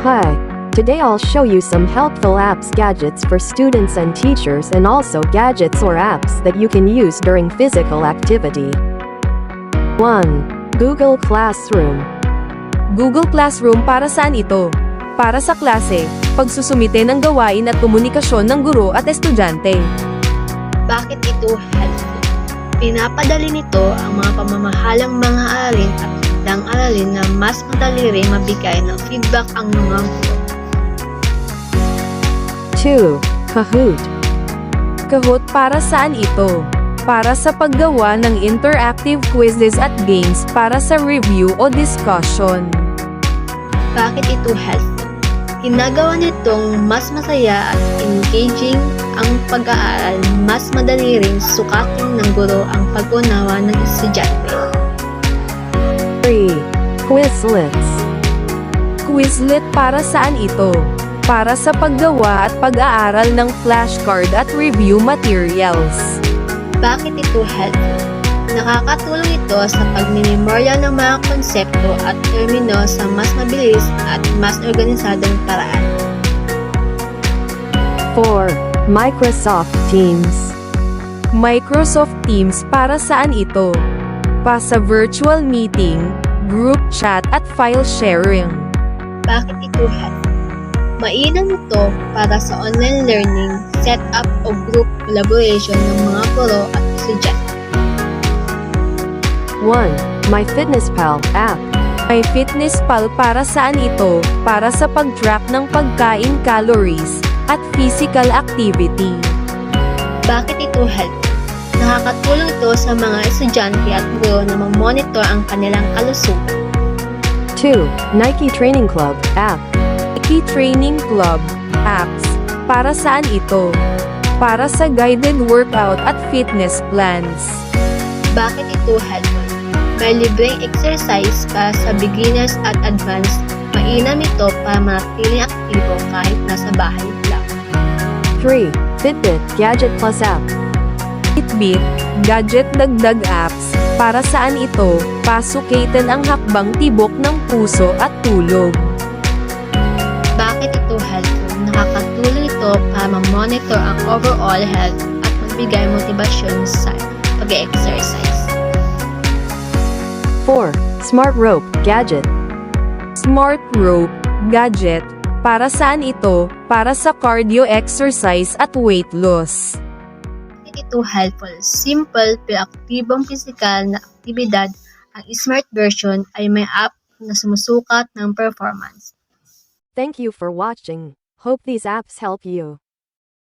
Hi. Today I'll show you some helpful apps gadgets for students and teachers and also gadgets or apps that you can use during physical activity. 1. Google Classroom. Google Classroom para saan ito? Para sa klase, pagsusumite ng gawain at komunikasyon ng guro at estudyante. Bakit ito helpful? Pinapadali nito ang mga pamamahalang mga aralin at handang aralin na mas madali rin mabigay ng feedback ang mga guro. 2. Kahoot. Kahoot para saan ito? Para sa paggawa ng interactive quizzes at games para sa review o discussion. Bakit ito helpful? Ginagawa nitong mas masaya at engaging ang pag-aaral, mas madali ring sukatin ng guro ang pag-unawa ng estudyante. 3. Quizlets. Quizlet para saan ito? Para sa paggawa at pag-aaral ng flashcard at review materials. Bakit ito helpful? Nakakatulong ito sa pagmimemorya ng mga konsepto at termino sa mas mabilis at mas organisadong paraan. 4. Microsoft Teams. Microsoft Teams para saan ito? Pa sa virtual meeting, group chat at file sharing. Bakit ito helpful? Mainam ito para sa online learning, setup o group collaboration ng mga guro at estudyante. 1. MyFitnessPal app. MyFitnessPal para saan ito? Para sa pag-track ng pagkain calories at physical activity. Bakit ito helpful? Nakakatulong ito sa mga estudyante at guro na mamonitor ang kanilang kalusugan. 2. Nike Training Club app. Nike Training Club apps para saan ito? Para sa guided workout at fitness plans. Bakit ito helpful? May libreng exercise para sa beginners at advanced. Mainam ito para manatiling aktibo kahit nasa bahay lang. 3. Fitbit Gadget Plus app. Fitbit, gadget dagdag apps, para saan ito? Pasukatin ang hakbang tibok ng puso at tulog. Bakit ito helpful? Nakakatulong ito para ma-monitor ang overall health at magbigay motibasyon sa pag-exercise. 4. Smart Rope Gadget. Smart Rope, gadget, para saan ito? Para sa cardio exercise at weight loss. Bakit ito helpful? Simple pero aktibong pisikal na aktibidad. Ang smart version ay may app na sumusukat ng performance. Thank you for watching. Hope these apps help you.